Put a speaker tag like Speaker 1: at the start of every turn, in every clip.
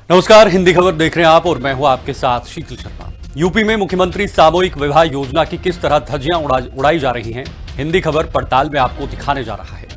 Speaker 1: नमस्कार, हिंदी खबर देख रहे हैं आप और मैं हूं आपके साथ शीतल शर्मा। यूपी में मुख्यमंत्री सामूहिक विवाह योजना की किस तरह धज्जियां उड़ाई जा रही हैं, हिंदी खबर पड़ताल में आपको दिखाने जा रहा है।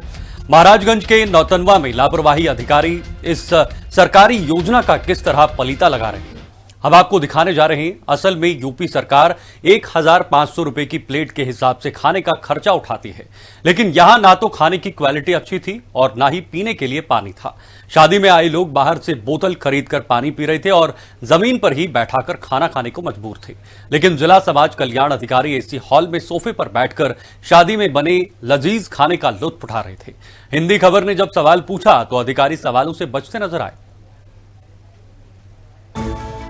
Speaker 1: महाराजगंज के नौतनवा में लापरवाही अधिकारी इस सरकारी योजना का किस तरह पलीता लगा रहे हैं, हम आपको दिखाने जा रहे हैं। असल में यूपी सरकार 1500 रुपए की प्लेट के हिसाब से खाने का खर्चा उठाती है, लेकिन यहां ना तो खाने की क्वालिटी अच्छी थी और ना ही पीने के लिए पानी था। शादी में आए लोग बाहर से बोतल खरीदकर पानी पी रहे थे और जमीन पर ही बैठाकर खाना खाने को मजबूर थे। लेकिन जिला समाज कल्याण अधिकारी एसी हॉल में सोफे पर बैठकर शादी में बने लजीज खाने का लुत्फ उठा रहे थे। हिंदी खबर ने जब सवाल पूछा तो अधिकारी सवालों से बचते नजर आए।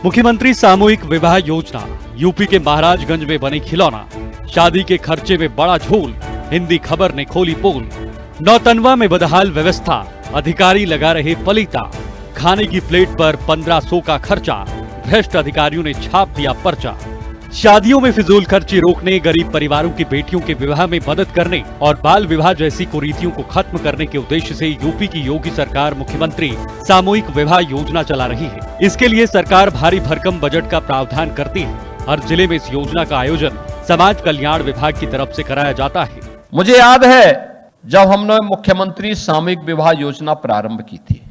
Speaker 1: मुख्यमंत्री सामूहिक विवाह योजना, यूपी के महाराजगंज में बने खिलौना, शादी के खर्चे में बड़ा झोल, हिंदी खबर ने खोली पोल। नौतनवा में बदहाल व्यवस्था, अधिकारी लगा रहे पलीता, खाने की प्लेट पर 1500 का खर्चा, भ्रष्ट अधिकारियों ने छाप दिया पर्चा। शादियों में फिजूल खर्ची रोकने, गरीब परिवारों की बेटियों के विवाह में मदद करने और बाल विवाह जैसी कुरीतियों को खत्म करने के उद्देश्य से यूपी की योगी सरकार मुख्यमंत्री सामूहिक विवाह योजना चला रही है। इसके लिए सरकार भारी भरकम बजट का प्रावधान करती है। हर जिले में इस योजना का आयोजन समाज कल्याण विभाग की तरफ से कराया जाता है।
Speaker 2: मुझे याद है जब हमने मुख्यमंत्री सामूहिक विवाह योजना प्रारंभ की थी।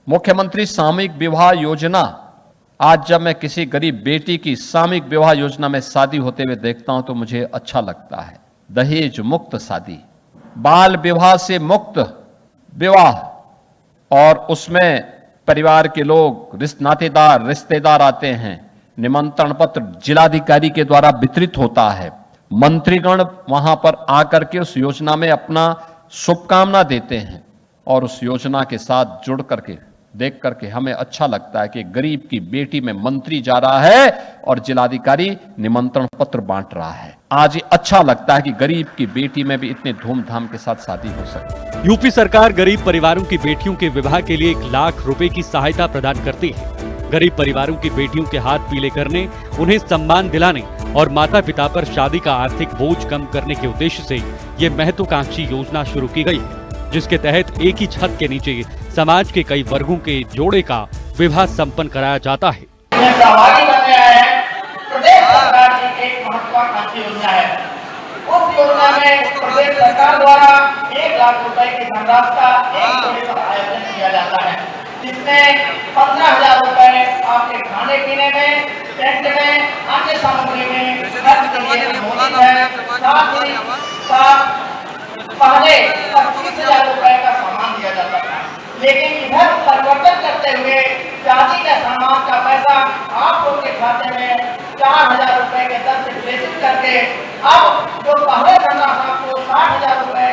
Speaker 2: मुख्यमंत्री सामूहिक विवाह योजना, आज जब मैं किसी गरीब बेटी की सामूहिक विवाह योजना में शादी होते हुए देखता हूं तो मुझे अच्छा लगता है। दहेज मुक्त शादी, बाल विवाह से मुक्त विवाह, और उसमें परिवार के लोग, नातेदार, रिश्तेदार आते हैं। निमंत्रण पत्र जिलाधिकारी के द्वारा वितरित होता है। मंत्रीगण वहां पर आकर के उस योजना में अपना शुभकामना देते हैं और उस योजना के साथ जुड़ करके देख करके हमें अच्छा लगता है कि गरीब की बेटी में मंत्री जा रहा है और जिलाधिकारी निमंत्रण पत्र बांट रहा है। आज ये अच्छा लगता है कि गरीब की बेटी में भी इतने धूमधाम के साथ शादी हो सके।
Speaker 1: यूपी सरकार गरीब परिवारों की बेटियों के विवाह के लिए 1 लाख रुपए की सहायता प्रदान करती है। गरीब परिवारों की बेटियों के हाथ पीले करने, उन्हें सम्मान दिलाने और माता पिता पर शादी का आर्थिक बोझ कम करने के उद्देश्य से ये महत्वाकांक्षी योजना शुरू की गई है, जिसके तहत एक ही छत के नीचे समाज के कई वर्गों के जोड़े का विवाह संपन्न कराया जाता है।
Speaker 3: सहभागी बन गया है। प्रदेश सरकार की एक महत्वाकांक्षी योजना है। उस योजना में प्रदेश सरकार द्वारा 1 लाख रुपए की धनराशि का एक जोड़े का आयोजन किया जाता है, जिसमें 15,000 रुपए आपके खाने पीने में, टेंट में, अन्य सामग्री में खर्च के लिए अनुमोदित है। साथ ही साथ पहले 25,000 रुपए का सामान दिया जाता था, लेकिन इधर परिवर्तन करते हुए शादी के सामान का पैसा आप लोग के खाते में 4,000 रुपए के दर से प्रेषित करके अब जो पहले धनराशि आपको 60,000 रुपए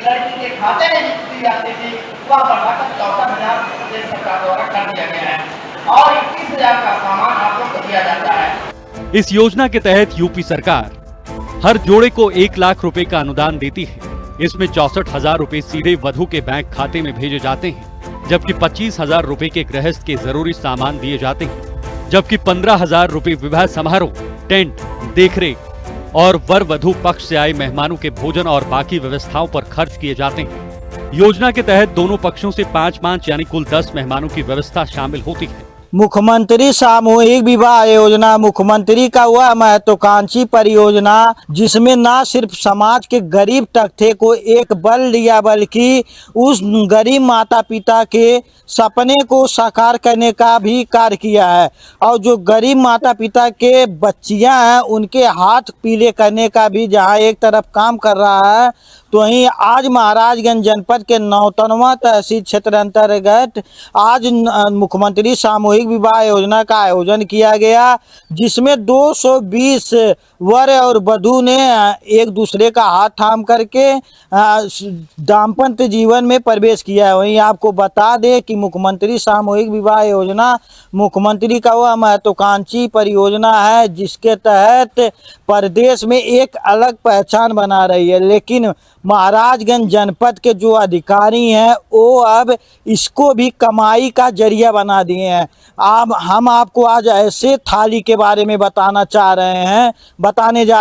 Speaker 3: लड़की के खाते में दी जाती थी, वह बढ़ाकर 64,000 प्रदेश सरकार द्वारा कर दिया गया है और 21,000 का सामान आप लोग को दिया जाता है।
Speaker 1: इस योजना के तहत यूपी सरकार हर जोड़े को 1 लाख रुपए का अनुदान देती है। इसमें 64,000 रुपए सीधे वधू के बैंक खाते में भेजे जाते हैं, जबकि 25,000 रुपए के गृहस्थ के जरूरी सामान दिए जाते हैं, जबकि 15,000 रुपए विवाह समारोह, टेंट, देखरेख और वर वधू पक्ष से आए मेहमानों के भोजन और बाकी व्यवस्थाओं पर खर्च किए जाते हैं। योजना के तहत दोनों पक्षों से 5-5 यानी कुल 10 मेहमानों की व्यवस्था शामिल होती है।
Speaker 4: मुख्यमंत्री सामूहिक विवाह योजना मुख्यमंत्री का वह महत्वाकांक्षी परियोजना जिसमें न सिर्फ समाज के गरीब तबके को एक बल दिया, बल्कि उस गरीब माता पिता के सपने को साकार करने का भी कार्य किया है। और जो गरीब माता पिता के बच्चियां हैं उनके हाथ पीले करने का भी जहां एक तरफ काम कर रहा है, तो वहीं आज महाराजगंज जनपद के नौतनवा तहसील क्षेत्र अंतर्गत आज मुख्यमंत्री सामूहिक विवाह योजना का आयोजन किया गया, जिसमें 220 वर और वधू ने एक दूसरे का हाथ थाम करके दाम्पत्य जीवन में प्रवेश किया है। वहीं आपको बता दें कि मुख्यमंत्री सामूहिक विवाह योजना मुख्यमंत्री का वह महत्वाकांक्षी परियोजना है जिसके तहत प्रदेश में एक अलग पहचान बना रही है। लेकिन महाराजगंज जनपद के जो अधिकारी हैं वो अब इसको भी कमाई का जरिया बना दिए हैं। अब हम आपको आज ऐसे थाली के बारे में बताने जा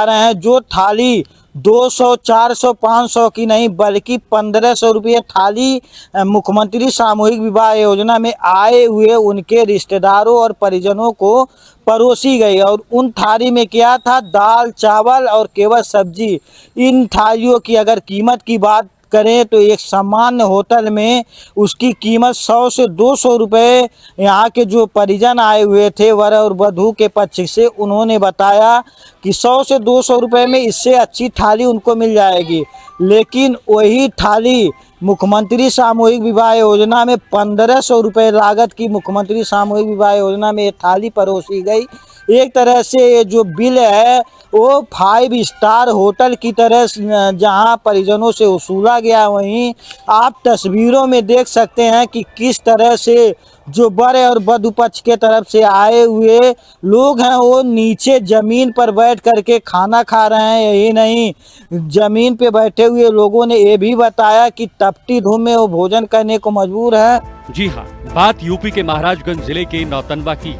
Speaker 4: रहे हैं जो थाली 200, 400, 500 की नहीं बल्कि 1500 रुपये थाली मुख्यमंत्री सामूहिक विवाह योजना में आए हुए उनके रिश्तेदारों और परिजनों को परोसी गई। और उन थाली में क्या था, दाल, चावल और केवल सब्जी। इन थालियों की अगर कीमत की बात करें तो एक सामान्य होटल में उसकी कीमत 100 से 200 रुपये। यहाँ के जो परिजन आए हुए थे वर और वधू के पक्ष से, उन्होंने बताया कि 100 से 200 रुपये में इससे अच्छी थाली उनको मिल जाएगी। लेकिन वही थाली मुख्यमंत्री सामूहिक विवाह योजना में 1500 रुपये लागत की मुख्यमंत्री सामूहिक विवाह योजना में ये थाली परोसी गई। एक तरह से ये जो बिल है वो 5 स्टार होटल की तरह जहां परिजनों से वसूला गया, वहीं आप तस्वीरों में देख सकते हैं कि किस तरह से जो बड़े और वधू पक्ष के तरफ से आए हुए लोग हैं वो नीचे ज़मीन पर बैठ करके खाना खा रहे हैं। यही नहीं, ज़मीन पे बैठे हुए लोगों ने ये भी बताया कि तपती धूप में वो भोजन करने को मजबूर है।
Speaker 1: जी हाँ, बात यूपी के महाराजगंज जिले के नौतनवा की,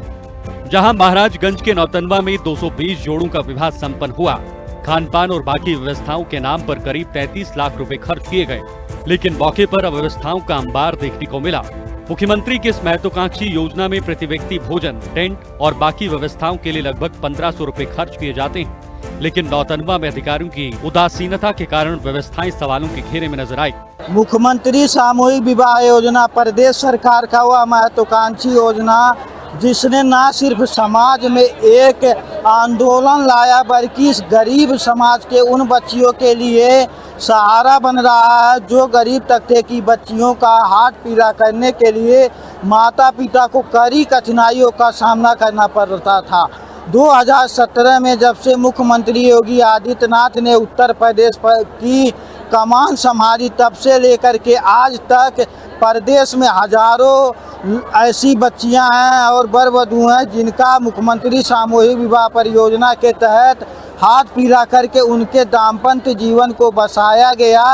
Speaker 1: जहां महाराजगंज के नौतनवा में 220 जोड़ों का विवाह संपन्न हुआ। खान पान और बाकी व्यवस्थाओं के नाम पर करीब 33 लाख रुपए खर्च किए गए, लेकिन मौके पर अव्यवस्थाओं का अंबार देखने को मिला। मुख्यमंत्री की इस महत्वाकांक्षी योजना में प्रति व्यक्ति भोजन, टेंट और बाकी व्यवस्थाओं के लिए लगभग 1500 रुपए खर्च किए जाते हैं, लेकिन नौतनवा में अधिकारियों की उदासीनता के कारण व्यवस्थाएं सवालों के घेरे में नजर आई।
Speaker 4: मुख्यमंत्री सामूहिक विवाह योजना प्रदेश सरकार का वह महत्वाकांक्षी योजना जिसने न सिर्फ समाज में एक आंदोलन लाया बल्कि इस गरीब समाज के उन बच्चियों के लिए सहारा बन रहा है जो गरीब तबके की बच्चियों का हाथ पीला करने के लिए माता पिता को कड़ी कठिनाइयों का सामना करना पड़ता था। 2017 में जब से मुख्यमंत्री योगी आदित्यनाथ ने उत्तर प्रदेश की कमान संभाली, तब से लेकर के आज तक प्रदेश में हजारों ऐसी बच्चियां हैं और वर वधू हैं जिनका मुख्यमंत्री सामूहिक विवाह परियोजना के तहत हाथ पीला करके उनके दाम्पत्य जीवन को बसाया गया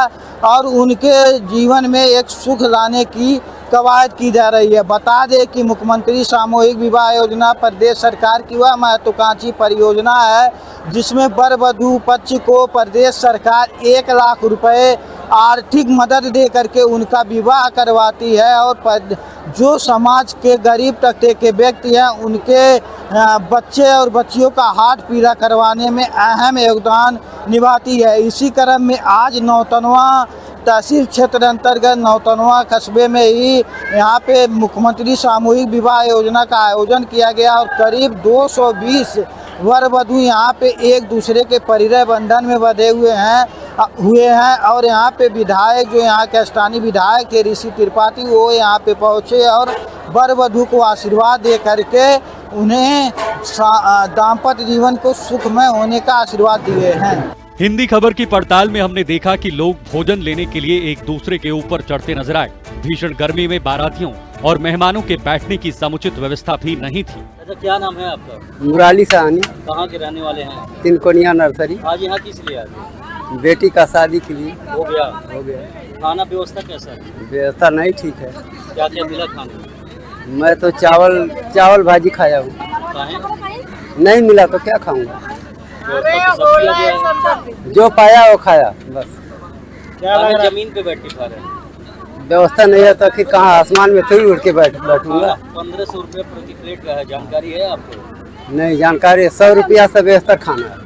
Speaker 4: और उनके जीवन में एक सुख लाने की कवायद की जा रही है। बता दें कि मुख्यमंत्री सामूहिक विवाह योजना प्रदेश सरकार की वह महत्वाकांक्षी परियोजना है जिसमें वर वधू पक्ष को प्रदेश सरकार 1 लाख रुपए आर्थिक मदद दे करके उनका विवाह करवाती है और जो समाज के गरीब तबके के व्यक्ति हैं उनके बच्चे और बच्चियों का हाथ पीला करवाने में अहम योगदान निभाती है। इसी क्रम में आज नौतनवा तहसील क्षेत्र अंतर्गत नौतनवा कस्बे में ही यहाँ पे मुख्यमंत्री सामूहिक विवाह योजना का आयोजन किया गया और करीब 220 वर वधू यहाँ पे एक दूसरे के परिणय बंधन में बंधे हुए हैं और यहाँ पे विधायक जो यहाँ के स्थानीय विधायक थे ऋषि त्रिपाठी, वो यहाँ पे पहुँचे और वर वधू को आशीर्वाद दे करके उन्हें दाम्पत्य जीवन को सुखमय होने का आशीर्वाद दिए हैं।
Speaker 1: हिंदी खबर की पड़ताल में हमने देखा कि लोग भोजन लेने के लिए एक दूसरे के ऊपर चढ़ते नजर आए। भीषण गर्मी में बारातियों और मेहमानों के बैठने की समुचित व्यवस्था भी नहीं थी।
Speaker 5: अच्छा, क्या नाम है आपका?
Speaker 6: मुराली साहनी।
Speaker 5: कहाँ के रहने वाले हैं?
Speaker 6: तिनकोनिया नर्सरी।
Speaker 5: आज यहाँ किस लिए आए?
Speaker 6: बेटी का शादी के लिए।
Speaker 5: हो गया?
Speaker 6: हो गया।
Speaker 5: खाना व्यवस्था कैसा है?
Speaker 6: व्यवस्था नहीं ठीक है।
Speaker 5: क्या क्या मिला खाने में?
Speaker 6: मैं तो चावल भाजी खाया हूँ। नहीं मिला तो क्या खाऊंगा? जो पाया वो खाया बस।
Speaker 5: क्या जमीन पे बैठ के खा रहे हैं?
Speaker 6: व्यवस्था नहीं है तो फिर कहाँ आसमान में थोड़ी उड़ के बैठूंगा।
Speaker 5: 1500 रुपये प्रति प्लेट का है, जानकारी है आपको?
Speaker 6: नहीं जानकारी। 100 रुपया से बेहतर खाना है।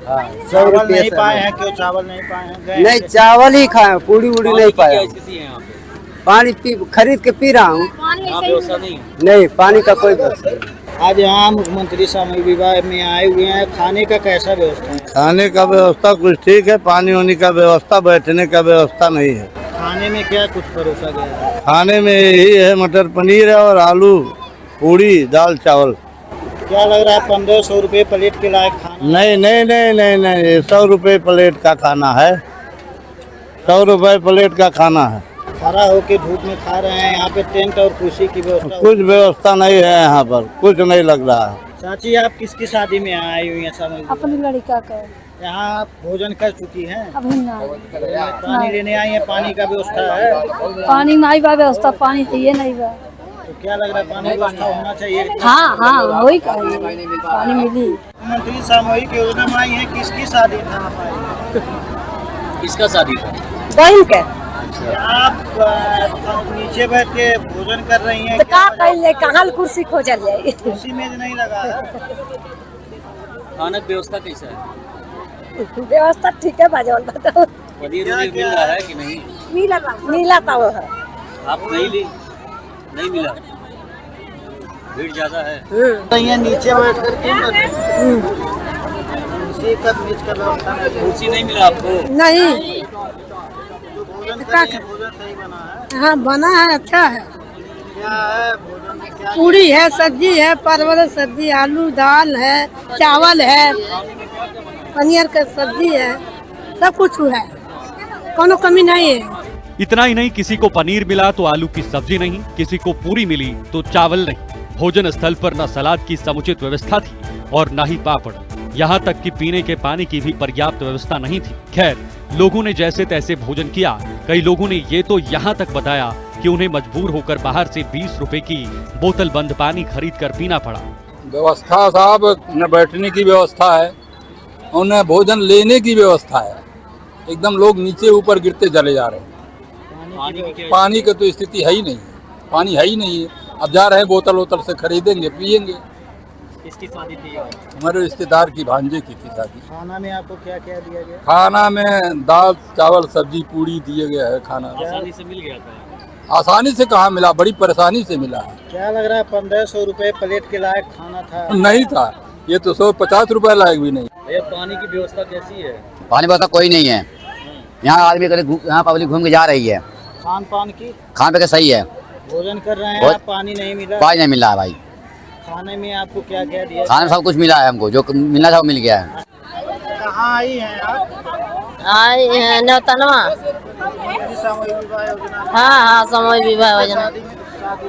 Speaker 6: हाँ, 100 रुपया
Speaker 4: नहीं पाए हैं। क्यों चावल नहीं पाए हैं?
Speaker 6: नहीं चावल ही खाए, पूरी उड़ी नहीं पाया।
Speaker 5: स्थिति है यहाँ पे?
Speaker 6: पानी खरीद के पी रहा हूँ।
Speaker 5: व्यवस्था नहीं?
Speaker 6: नहीं, पानी का कोई व्यवस्था नहीं।
Speaker 4: आज यहाँ मुख्यमंत्री सामूहिक विवाह में आए हुए हैं, खाने का कैसा व्यवस्था है?
Speaker 7: खाने का व्यवस्था कुछ ठीक है, पानी वानी का व्यवस्था, बैठने का व्यवस्था नहीं है।
Speaker 4: खाने में क्या कुछ परोसा गया है?
Speaker 7: खाने में यही है, मटर पनीर है और आलू पूड़ी दाल चावल।
Speaker 4: क्या लग रहा है 1500 रुपये प्लेट के लायक खाना?
Speaker 7: नहीं नहीं नहीं नहीं नहीं 100 रुपये प्लेट का खाना है। 100 रुपये प्लेट का खाना है।
Speaker 4: खड़ा होके धूप में खा रहे हैं। यहाँ पे टेंट और कुर्सी की व्यवस्था?
Speaker 7: कुछ व्यवस्था नहीं है यहाँ पर, कुछ नहीं लग रहा है।
Speaker 4: चाची, आप किसकी शादी में आई हुई हैं? सामूहिक
Speaker 8: अपनी लड़का का।
Speaker 4: यहाँ भोजन कर चुकी हैं?
Speaker 8: अभी ना।
Speaker 4: पानी लेने आई है, पानी का व्यवस्था है?
Speaker 8: पानी नहीं बा व्यवस्था, पानी है ये नहीं बा।
Speaker 4: तो क्या लग रहा है पानी व्यवस्था होना चाहिए?
Speaker 8: हाँ हाँ वही कहिए, पानी मिली।
Speaker 4: मुख्यमंत्री सामूहिक योजना में आई है, किसकी शादी था आप आए?
Speaker 5: किसका शादी था?
Speaker 8: बहन के
Speaker 4: आप नीचे बैठ के भोजन कर रही हैं,
Speaker 8: तो का कहिए कहाँ कुर्सी खोजल जाए।
Speaker 4: कुर्सी मेज नहीं लगा है।
Speaker 5: खाना की व्यवस्था कैसा है?
Speaker 8: व्यवस्था ठीक है, बाजवान बताओ।
Speaker 5: पनीर उनीर मिल रहा है कि नहीं?
Speaker 8: मिला था वो है।
Speaker 5: आप नहीं ली? नहीं मिला? भीड़ ज्यादा है?
Speaker 4: यहाँ नीचे बैठ कर कुर्सी का मेज का व्यवस्था
Speaker 5: कुर्सी नहीं मिला आपको?
Speaker 8: नहीं,
Speaker 4: भोजन सही बना है।
Speaker 8: हाँ बना है, अच्छा है।
Speaker 4: क्या है भोजन में? क्या
Speaker 8: पूरी है, सब्जी है, परवल सब्जी, आलू दाल है, चावल है, पनीर का सब्जी है, सब कुछ है, कोनो कमी नहीं है।
Speaker 1: इतना ही नहीं, किसी को पनीर मिला तो आलू की सब्जी नहीं, किसी को पूरी मिली तो चावल नहीं। भोजन स्थल पर न सलाद की समुचित व्यवस्था थी और न ही पापड़। यहाँ तक कि पीने के पानी की भी पर्याप्त व्यवस्था नहीं थी। खैर, लोगों ने जैसे तैसे भोजन किया। कई लोगों ने ये तो यहाँ तक बताया कि उन्हें मजबूर होकर बाहर से 20 रुपए की बोतल बंद पानी खरीद कर पीना पड़ा।
Speaker 9: व्यवस्था साहब, न बैठने की व्यवस्था है और न भोजन लेने की व्यवस्था है। एकदम लोग नीचे ऊपर गिरते चले जा रहे हैं। पानी की तो स्थिति है ही नहीं, पानी है ही नहीं है। अब जा रहे हैं बोतल वोतल से खरीदेंगे, पियेंगे।
Speaker 5: किसकी शादी थी?
Speaker 9: हमारे रिश्तेदार की भांजे की थी शादी।
Speaker 4: खाना में आपको क्या क्या दिया गया?
Speaker 9: खाना में दाल चावल सब्जी पूरी दिए गया है। खाना
Speaker 5: आसानी से मिल गया था?
Speaker 9: आसानी से कहाँ मिला, बड़ी परेशानी से मिला है।
Speaker 4: क्या लग रहा है 1500 रुपए प्लेट के लायक खाना था?
Speaker 9: नहीं था, ये तो 150 रुपए लायक भी नहीं।
Speaker 5: भैया, पानी की व्यवस्था कैसी है?
Speaker 6: पानी व्यवस्था कोई नहीं है यहाँ। आदमी यहाँ पब्लिक घूम के जा रही है।
Speaker 4: खान पान की
Speaker 6: खान पे सही है,
Speaker 4: भोजन कर रहे हैं आप, पानी नहीं मिला?
Speaker 6: पानी नहीं मिल रहा है भाई।
Speaker 4: खाने में आपको क्या क्या दिया?
Speaker 6: खाने में सब कुछ मिला है हमको, जो मिलना था वो मिल गया है।
Speaker 4: कहाँ आई हैं आप?
Speaker 8: आई है नौतनवा।
Speaker 4: सामूहिक विवाह योजना।
Speaker 8: हाँ, सामूहिक विवाह योजना।
Speaker 4: शादी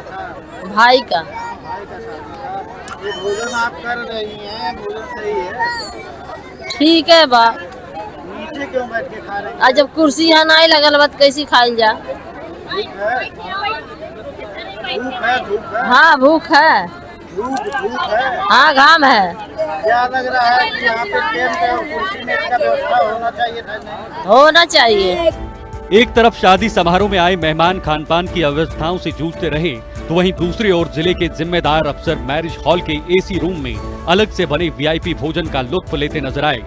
Speaker 4: था
Speaker 8: भाई का।
Speaker 4: भाई का शादी था। ये भोजन आप कर रही हैं, भोजन सही है?
Speaker 8: ठीक है बा।
Speaker 4: नीचे क्यों बैठ के खा रहे हैं?
Speaker 8: आज जब कुर्सी यहाँ नहीं लगल बात कैसी खाइल जा?
Speaker 4: भूख है? भूख है?
Speaker 8: हाँ भूख है।
Speaker 4: भूख है?
Speaker 8: हाँ घाम है।
Speaker 4: क्या लग रहा है कि यहाँ पे टेंट और कुर्सी मेज का व्यवस्था होना चाहिए था? नहीं
Speaker 8: होना चाहिए।
Speaker 1: एक तरफ शादी समारोह में आए मेहमान खान पान की अव्यवस्थाओं से जूझते रहे, तो वहीं दूसरी ओर जिले के जिम्मेदार अफसर मैरिज हॉल के एसी रूम में अलग से बने वीआईपी भोजन का लुत्फ लेते नजर आए।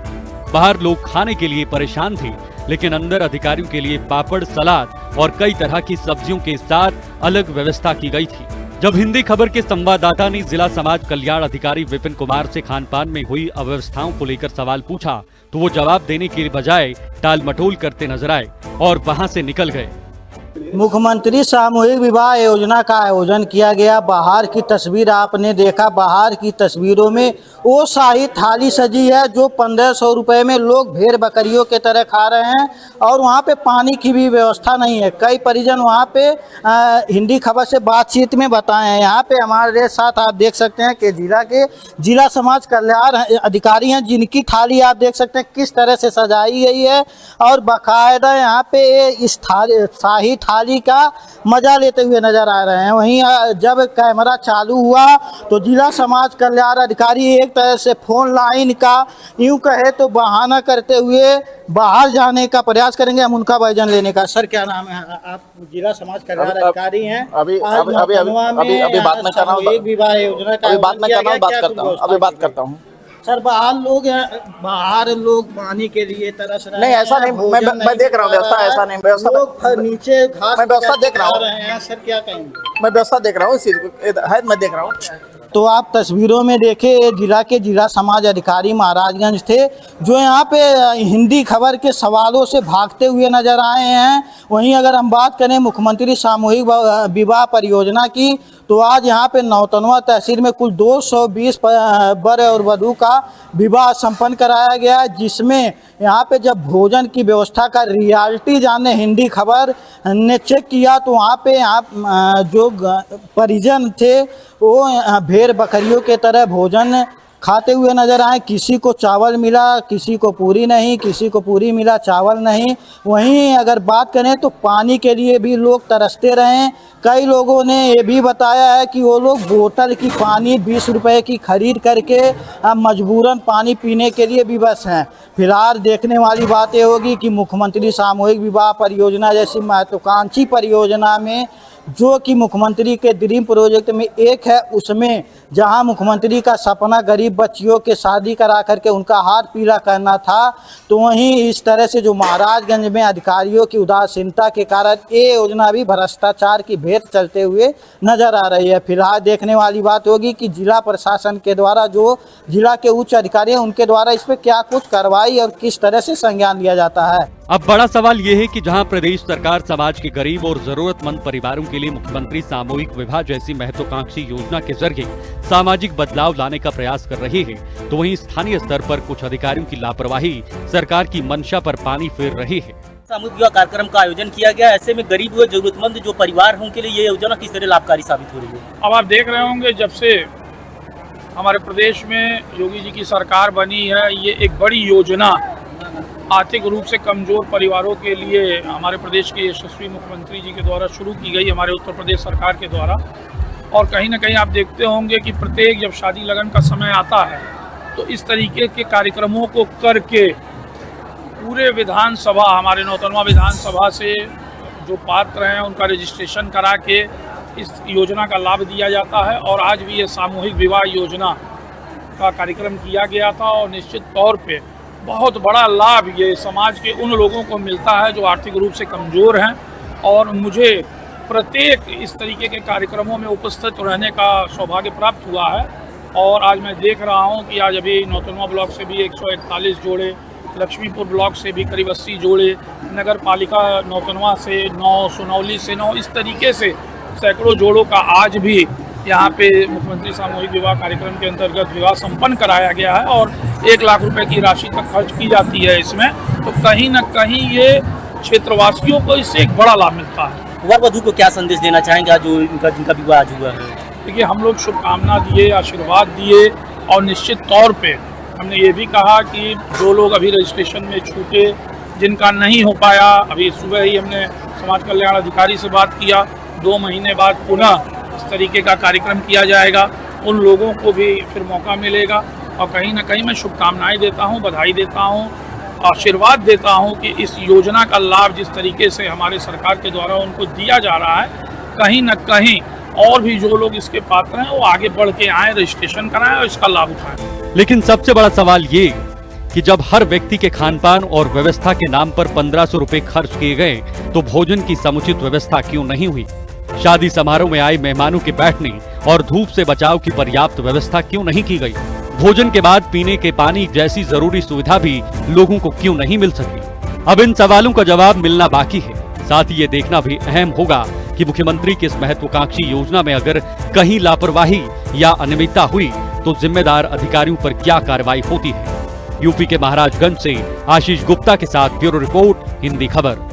Speaker 1: बाहर लोग खाने के लिए परेशान थे, लेकिन अंदर अधिकारियों के लिए पापड़, सलाद और कई तरह की सब्जियों के साथ अलग व्यवस्था की गई थी। जब हिंदी खबर के संवाददाता ने जिला समाज कल्याण अधिकारी विपिन कुमार से खान पान में हुई अव्यवस्थाओं को लेकर सवाल पूछा, तो वो जवाब देने के बजाय टाल मटोल करते नजर आए और वहां से निकल गए।
Speaker 4: मुख्यमंत्री सामूहिक विवाह योजना का आयोजन किया गया। बाहर की तस्वीर आपने देखा, बाहर की तस्वीरों में वो शाही थाली सजी है जो 1500 रुपए में लोग भेड़ बकरियों के तरह खा रहे हैं और वहाँ पे पानी की भी व्यवस्था नहीं है। कई परिजन वहाँ पे हिंदी खबर से बातचीत में बताए हैं। यहाँ पे हमारे साथ आप देख सकते हैं कि जिला समाज कल्याण अधिकारी हैं, जिनकी थाली आप देख सकते हैं किस तरह से सजाई गई है और बाकायदा यहाँ पे इस शाही थाली का मजा लेते हुए नजर आ रहे हैं। वहीं जब कैमरा चालू हुआ तो जिला समाज कल्याण अधिकारी एक तरह से फोन लाइन का यूं कहे तो बहाना करते हुए बाहर जाने का प्रयास करेंगे। हम उनका वजन लेने का। सर क्या नाम है? आप जिला समाज कल्याण अधिकारी हैं।
Speaker 7: अभी बात मैं कर रहा हूँ,
Speaker 4: एक विवाह योजना का
Speaker 7: बात करता हूँ।
Speaker 4: सर बाहर लोग पानी के लिए तरस रहे हैं।
Speaker 7: नहीं, ऐसा नहीं, मैं देख रहा हूँ व्यवस्था, ऐसा नहीं व्यवस्था।
Speaker 4: लोग नीचे घास
Speaker 7: मैं व्यवस्था देख रहा
Speaker 4: हूँ। सर क्या कहेंगे?
Speaker 7: मैं व्यवस्था देख रहा हूँ, मैं देख रहा हूँ।
Speaker 4: तो आप तस्वीरों में देखे जिला समाज अधिकारी महाराजगंज थे जो यहाँ पे हिंदी खबर के सवालों से भागते हुए नजर आए हैं। वहीं अगर हम बात करें मुख्यमंत्री सामूहिक विवाह परियोजना की, तो आज यहाँ पे नौतनवा तहसील में कुल 220 वर और वधू का विवाह संपन्न कराया गया, जिसमें यहाँ पे जब भोजन की व्यवस्था का रियलिटी जानने हिंदी खबर ने चेक किया तो वहाँ पे जो परिजन थे वो भेड़ बकरियों के तरह भोजन खाते हुए नजर आए। किसी को चावल मिला, किसी को पूरी नहीं, किसी को पूरी मिला चावल नहीं। वहीं अगर बात करें तो पानी के लिए भी लोग तरसते रहे। कई लोगों ने ये भी बताया है कि वो लोग बोतल की पानी 20 रुपए की खरीद करके मजबूरन पानी पीने के लिए विवश हैं। फिलहाल देखने वाली बात ये होगी कि मुख्यमंत्री सामूहिक विवाह परियोजना जैसी महत्वाकांक्षी परियोजना में, जो कि मुख्यमंत्री के ड्रीम प्रोजेक्ट में एक है, उसमें जहां मुख्यमंत्री का सपना गरीब बच्चियों के शादी करा करके उनका हाथ पीला करना था, तो वहीं इस तरह से जो महाराजगंज में अधिकारियों की उदासीनता के कारण ये योजना भी भ्रष्टाचार की भेंट चलते हुए नजर आ रही है। फिलहाल देखने वाली बात होगी कि जिला प्रशासन के द्वारा, जो जिला के उच्च अधिकारी हैं, उनके द्वारा इस पर क्या कुछ कार्रवाई और किस तरह से संज्ञान लिया जाता है।
Speaker 1: अब बड़ा सवाल ये है कि जहां प्रदेश सरकार समाज के गरीब और जरूरतमंद परिवारों के लिए मुख्यमंत्री सामूहिक विवाह जैसी महत्वाकांक्षी योजना के जरिए सामाजिक बदलाव लाने का प्रयास कर रही है, तो वहीं स्थानीय स्तर पर कुछ अधिकारियों की लापरवाही सरकार की मंशा पर पानी फेर रही है।
Speaker 5: सामूहिक विवाह कार्यक्रम का आयोजन किया गया। ऐसे में गरीब व जरूरतमंद जो परिवार हैं उनके लिए ये योजना किस तरह लाभकारी साबित हो रही है?
Speaker 10: अब आप देख रहे होंगे, जब से हमारे प्रदेश में योगी जी की सरकार बनी है, ये एक बड़ी योजना आर्थिक रूप से कमजोर परिवारों के लिए हमारे प्रदेश के यशस्वी मुख्यमंत्री जी के द्वारा शुरू की गई, हमारे उत्तर प्रदेश सरकार के द्वारा। और कहीं ना कहीं आप देखते होंगे कि प्रत्येक जब शादी लगन का समय आता है तो इस तरीके के कार्यक्रमों को करके पूरे विधानसभा, हमारे नौतनवा विधानसभा से जो पात्र हैं उनका रजिस्ट्रेशन करा के इस योजना का लाभ दिया जाता है। और आज भी ये सामूहिक विवाह योजना का कार्यक्रम किया गया था और निश्चित तौर पे बहुत बड़ा लाभ ये समाज के उन लोगों को मिलता है जो आर्थिक रूप से कमज़ोर हैं। और मुझे प्रत्येक इस तरीके के कार्यक्रमों में उपस्थित रहने का सौभाग्य प्राप्त हुआ है। और आज मैं देख रहा हूं कि आज अभी नौतनवा ब्लॉक से भी 141 जोड़े, लक्ष्मीपुर ब्लॉक से भी करीब 80 जोड़े, नगर पालिका नौतनवा से 9, सुनौली से 9, इस तरीके से सैकड़ों जोड़ों का आज भी यहाँ पे मुख्यमंत्री सामूहिक विवाह कार्यक्रम के अंतर्गत विवाह संपन्न कराया गया है। और 1 लाख रुपए की राशि तक खर्च की जाती है इसमें। तो कहीं न कहीं ये क्षेत्रवासियों को इससे एक बड़ा लाभ मिलता है।
Speaker 5: वर वधू को क्या संदेश देना चाहेंगे आज जो जिनका विवाह आज हुआ है?
Speaker 10: देखिए, हम लोग शुभकामना दिए, आशीर्वाद दिए और निश्चित तौर पे हमने ये भी कहा कि जो लोग अभी रजिस्ट्रेशन में छूटे, जिनका नहीं हो पाया, अभी सुबह ही हमने समाज कल्याण अधिकारी से बात किया, 2 महीने बाद पुनः इस तरीके का कार्यक्रम किया जाएगा। उन लोगों को भी फिर मौका मिलेगा। और कहीं ना कहीं मैं शुभकामनाएं देता हूं, बधाई देता हूं, आशीर्वाद देता हूं कि इस योजना का लाभ जिस तरीके से हमारे सरकार के द्वारा उनको दिया जा रहा है, कहीं ना कहीं और भी जो लोग इसके पात्र हैं वो आगे बढ़ के आए, रजिस्ट्रेशन कराएं और इसका लाभ उठाएं।
Speaker 1: लेकिन सबसे बड़ा सवाल ये कि जब हर व्यक्ति के खान-पान और व्यवस्था के नाम पर 1500 रुपए खर्च किए गए, तो भोजन की समुचित व्यवस्था क्यों नहीं हुई? शादी समारोह में आए मेहमानों के बैठने और धूप से बचाव की पर्याप्त व्यवस्था क्यों नहीं की गई? भोजन के बाद पीने के पानी जैसी जरूरी सुविधा भी लोगों को क्यों नहीं मिल सकी? अब इन सवालों का जवाब मिलना बाकी है। साथ ही ये देखना भी अहम होगा कि मुख्यमंत्री की इस महत्वाकांक्षी योजना में अगर कहीं लापरवाही या अनियमितता हुई तो जिम्मेदार अधिकारियों पर क्या कार्रवाई होती है। यूपी के महाराजगंज से आशीष गुप्ता के साथ ब्यूरो रिपोर्ट, हिंदी खबर।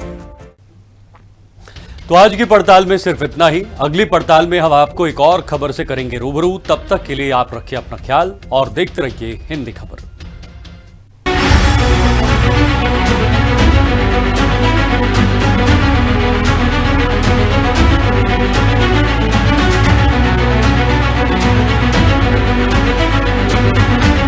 Speaker 1: तो आज की पड़ताल में सिर्फ इतना ही। अगली पड़ताल में हम आपको एक और खबर से करेंगे रूबरू। तब तक के लिए आप रखिए अपना ख्याल और देखते रहिए हिंदी खबर।